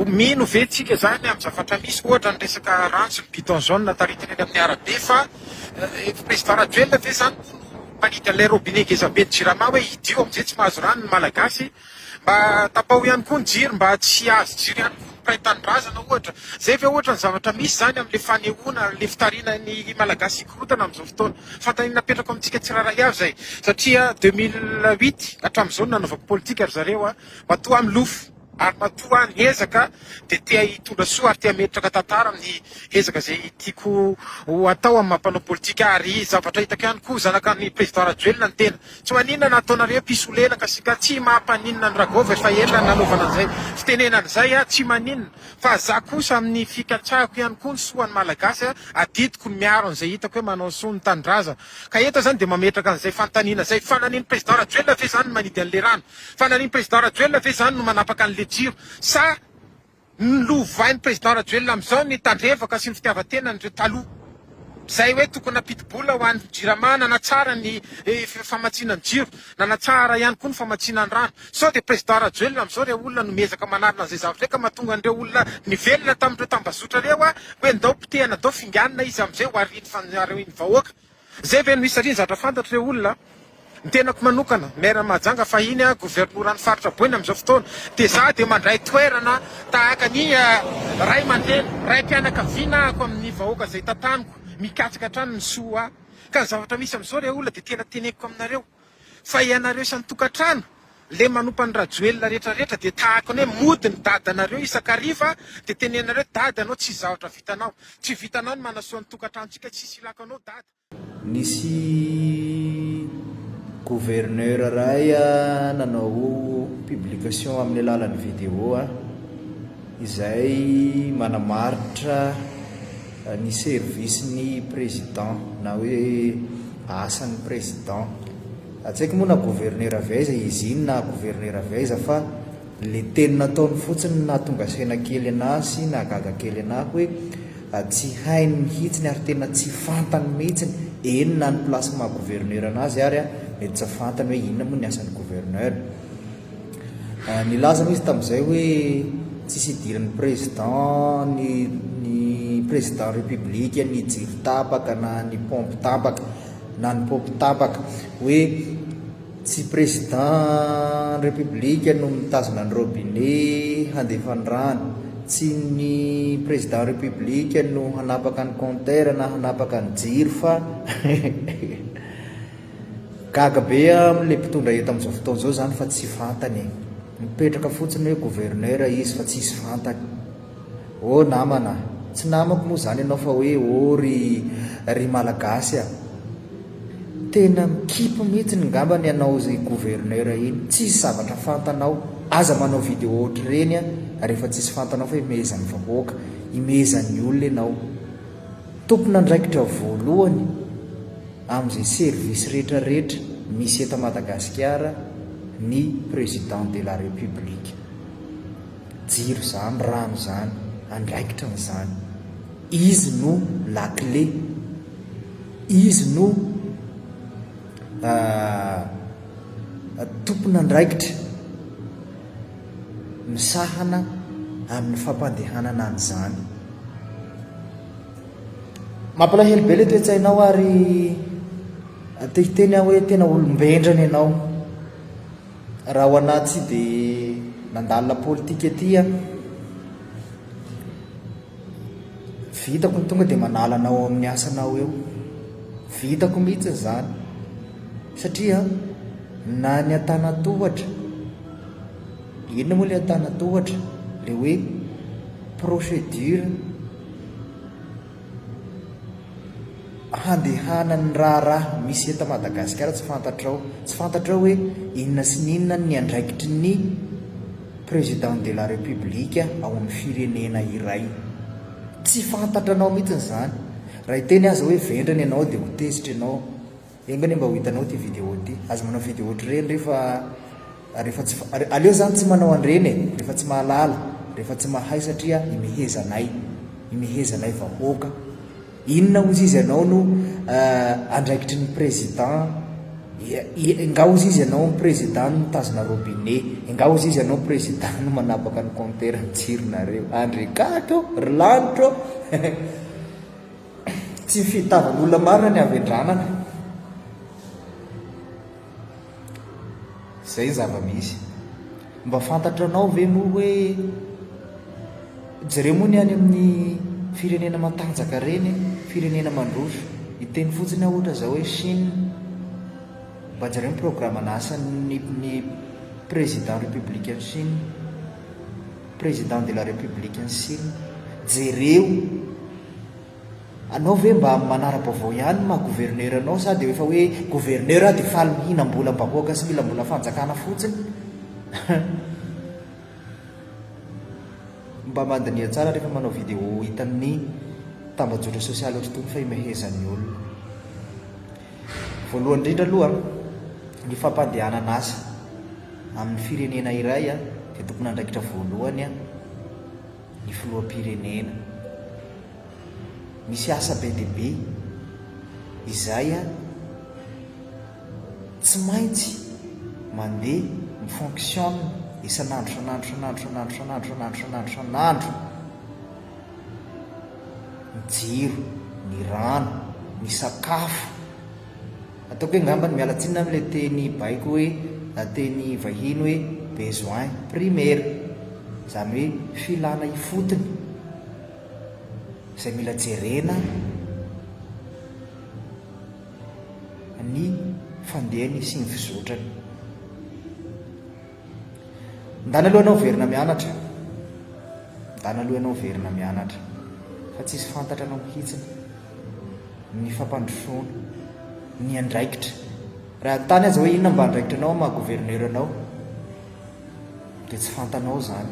mino vetsika zany amin'ny zavatra misy ohatra ny resaka rantsy ny bidon jaune taritiny eny amin'ny arabe fa président Rajoelina ve zany mpanity an'ilay robinet ngezabe ny jirama hoe idio amin'izay tsy mahazo rano ny malagasy mba tapao ihany koa ny jiro mba tsy azo jiro ihany koa mpiray tanindrazana ohatra zay ve ohatra ny zavatra misy zany amin'le fanehoana le fitarina ny malagasy ikorotana amin'izao fotoana fantanina napetraka amintsika tsiraray avy zay satria 2008 hatramin'izao nanaovako politika ry zareo matoa amin'ny lofo ary matoa ny ezaka dia tia hitondra soa ary tia metraka tantara amin'ny ezaka zay tiako atao amin'ny mampanao politika ary zavatra hitako ihany koa zanakan'ny président Rajoelina ny tena tsy maninona nataonareo mpisolena kasika tsy mampaninona ny ragova fa ela nanaovana an'izay fitenenan'izay tsy maninona fa za kosa amin'ny fikatsahako ihany koa ny soan'ny malagasy adidiko ny miaro an'izay hitako hoe manao soa ny tanindrazana ka eto zany dia mametraka an'izay fanontaniana zay fananiany président Rajoelina ve zany manidy an'le rano fananiany président Rajoelina ve zany no manapaka an'le jiro sa nylovain'ny président Rajoelina amin'izao ny tandrevaka sy ny fitiavan-tenan'ireo taloha zay hoe tokony napiti-bola ho an'ny jirama nanatsara ny famatsiana ny jiro nanatsara ihany koa ny famatsiana ny rano sao dia président Rajoelina amin'izao ireo olona no miezaka manarina an'izay zavatra ka mahatonga an'ireo olona nivelona tamin'ireo tambazotra reo hoe ndao pitehana dao finganina izy amin'izay ho ariny fanareo iny vahoaka zay ve no misy satria ny zavatra fantatra ireo olona ny tenako manokana maire Mahajanga fahiny governoran'ny faritra boina amin'izao fotoana dia za dia mandray toerana tahaka ny ray aman-dreny ray mpianakaviana ako amin'ny vahoaka zay tantaniko mikatsika hatrany ny soa ka ny zavatra misy amin'izao ireo olona dia tena teneko aminareo fa ianareo isan'ny tokantrano le manompa ny Rajoelina rehetrarehetra dia tahaka ny hoe mody ny dadanareo isakariva dia tenenareo dady anao tsy zavatra vitanao tsy vitanao ny manasoa ny tokantranontsika tsisy ilako anao dada nisy gouverneur ray nanao publication amin'ny alalan'ny vidéo izay manamaritra ny service-ny président na hoe asan'ny président atsaiko moa na gouverneur avaiza izy iny na gouverneur avaiza fa le teny nataony fotsiny na tonga saina kely anahy sy na gaga kely anahy hoe tsy hainy mihitsiny ary tena tsy fantany mihitsiny eny na ny place maha gouverneur anazy ary mety tsy fantany hoe inona moa ny asan'ny gouverneur nilaza izy tamin'izay hoe tsisy idiran'ny président ny président république ny jiro tapaka na ny pompe tapaka na ny pompe tapaka hoe tsy président république no mitazona ny robinet handefany rano tsy ny président république no hanapaka ny compteur na hanapaka ny jiro fa gaga be amin'le mpitondra eto amin'izao fotoana izao zany fa tsy fantany mipetraka fotsiny hoe gouverneur izy fa tsisy fantany namana tsy namako moa zany ianao fa hoe ry malagasy tena mikipo mihitsy ny ngambany ianao zay gouverneur iny tsisy zavatra fantanao aza manao vidéo ohatra reny rehefa tsisy fantanao fa imehezan'ny vahoaka imehezan'ny olona ianao tompona andraikitra voalohany amin'izay service rehetrarehetra misy eto Madagascar ny président de la république jiro zany rano zany andraikitra n'izany izy no la clé izy no tompona andraikitra misahana amin'ny fampandehanana an'izany mampalahelo be le toetsainao ary tehiteny hoe tena olombendrany ianao raha ho anahy tsy dia nandalina politika ety vitako ny tonga dia manalanao amin'ny asanao eo vitako mihitsy zany satria na ny antanatohatra inona moa le antanatohatra le hoe procédure handehanany raha misy eto Madagascar tsy fantatrao hoe inona sy ninona ny andraikitry ny président de la république ao amin'ny firenena iray tsy fantatranao mihitsy zany raha iteny aza hoe vendrany ianao dia ho tezitra ianao engany mba ho hitanao ty vidéo ty aza manao vidéo ohatr'ireny rehefa tsy aleo zany tsy manao andreny rehefa tsy mahalala rehefa tsy mahay satria imehezanay vahoaka inona ozy izy ianao no andraikitry ny président ngaozy izy ianao président mitazona robinet, ngaozy izy ianao président no manapaka ny compteur ny jironareo. Andry kato rylanitro tsy fitavan'olona marina ny avy-andranana. Zay zava-misy mba fantatranao ve moa hoe jereo moa ny any amin'ny firenena matanjaka reny, firenena mandroso, iteny fotsiny aho ohatra zao hoe Chine, mba jereo ny programme anasan'ny président républicain Chine, président de la république en Chine. Jereo anao ve mba manara-baovao ihany ma gouverneur anao, sady efa hoe gouverneur dia faly mihinam-bolam-bahoaka sy mila-mbola fanjakana fotsiny mba mandinia tsara rehefa manao vidéo hitan'ny tambajotra sosialy ohatry tony fa imehezan'ny olona. Voalohany indrindra aloha ny fampandehanana asa amin'ny firenena iray dia tokony andraikitra voalohany ny filoham-pirenena. Misy asa be dia be izay tsy maintsy mandeha mifonctionne isan'andro ny jiro, ny rano, ny sakafo. Ataoko hoe ngamba ny mialatsinina amin'ilay teny baiko hoe teny vahiny hoe besoin primaire, izany hoe filana ifotony izay mila jerena ny fandehany sy ny fizotrany. Ndany aloha anao verina mianatra, ndany aloha anao verina mianatra fa tsisy fantatra anao mihitsiny ny fampandrosoana, ny andraikitra. Raha tany aza hoe inona mba andraikitra anao ma gouverneur anao dia tsy fantanao zany.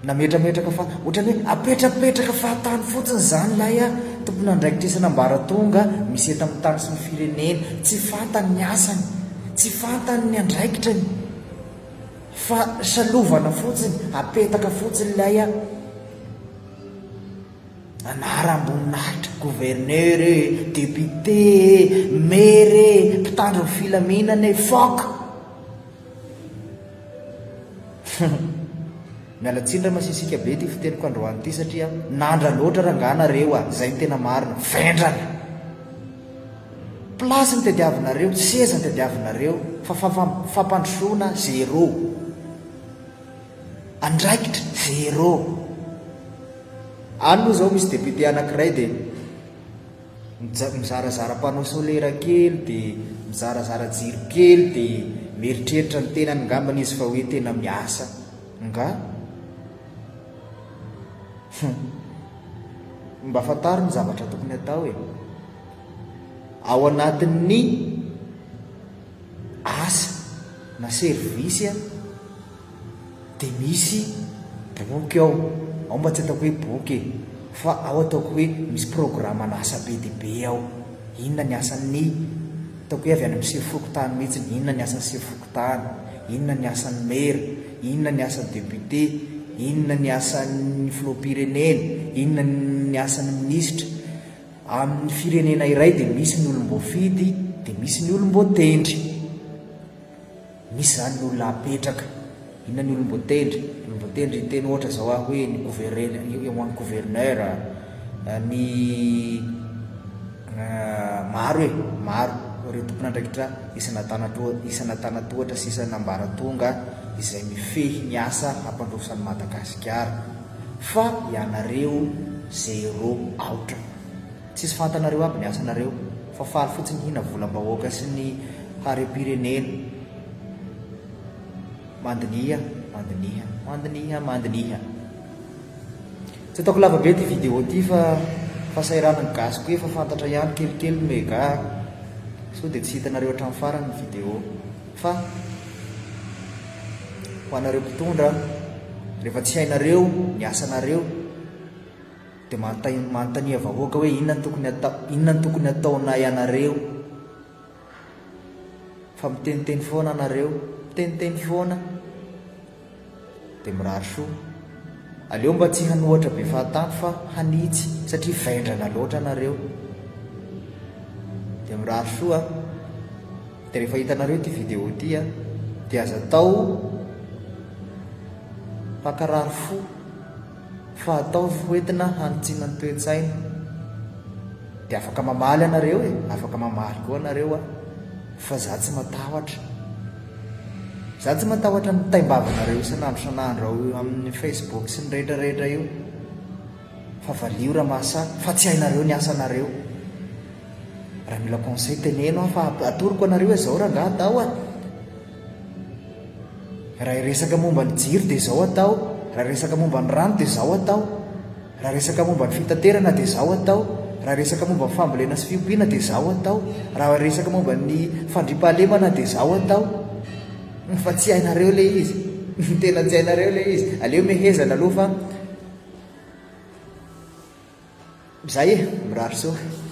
Nametrametraka fa ohatrany hoe apetrapetraka fahatany fotsiny zany lay tokony andraikitra isan'ambaratonga misy eto amin'ny tany sy ny firenena. Tsy fantany ny asany, tsy fantany ny andraikitrany, fa salovana fotsiny, apetaka fotsiny lay anara amboninahitra, gouverneur député maire mpitandro ny filaminana foka mialatsindra masisika be ty fiteniko androany ty satria nandra loatra ranganareo zay ny tena marina. Vendrana plasy ny tediavinareo, seza ny tediavinareo, fa fampandrosoana zéro, andraikitra zéro. Any moa zao misy député anankiray dia mizarazara mpanao solera kely, dia mizarazara jiro kely, dia mieritreritra ny tena ny ngambana izy fa hoe tena miasa nga mba fataro ny zavatra tokony atao ao anatin'ny asa na servisy dia misy boky ao mba tsy ataoko hoe boky fa ao ataoko hoe misy programme n'asa be dia be ao. Inona ny asan'ny ataoko hoe avy any amin'ny sivifokotany mihitsy, inona ny asan'ny sivifokotany, inona ny asan'ny maire, inona ny asan'ny député, inona ny asan'ny filoham-pirenena, inona ny asan'ny ministra. Amin'ny firenena iray dia misy ny olom-boafidy, dia misy ny olom-boatendry, misy zany ny olona apetraka. Inona ny olom-boatendry? Olom-boatendry teny ohatra zao hoe ny gouverneur, ny maro ireo tokony andraikitra isan'antanatohatra sy isan'ambaratonga izay mifehy ny asa hampandrosan'ny Madagascar. Fa ianareo zéro aotra, tsisy fantanareo aby ny asanareo, fa faly fotsiny hina volam-bahoaka sy ny harem-pirenena. Mandiniha tsy ataoko lavabe ty vidéo ty fa fahasahiran'ny gasiko hoe fa fantatra ihany kelikely mega so dia tsy hitanareo hatramin'ny farany ny vidéo. Fa ho anareo mpitondra, rehefa tsy hainareo ny asanareo dia manontania vahoaka hoe inona ny tokony ataona ianareo. Fa miteniteny foana anareo, miteniteny foana dia mirary soa. Aleo mba tsy hanohatra be fahatany fa hanitsy satria vendrana loatra anareo. Dia mirary soa dia rehefa hitanareo ty vidéo ty a dia aza atao pankarary fo fa atao foentina hanotsiana ny toe-tsaina dia afaka mamaly anareo afaka mamaly koa anareo a fa za tsy matahotra ny taimbavanareo isan'andro amin'ny Facebook sy ny rehetrarehetra io fa valio raha mahasa fa tsy hainareo ny asanareo raha mila conseil teneno fa atoroko anareo zao raha nga atao a raha resaka momba ny jiro dia zao atao raha resaka momba ny rano dia zao atao raha resaka momba ny fitaterana dia zao atao raha resaka momba ny fambolena sy fiompiana dia zao atao raha resaka momba ny fandripahalemana dia zao atao fa tsy hainareo le izy tena tsy hainareo le izy aleo mehezana aloha fa zay mirary soa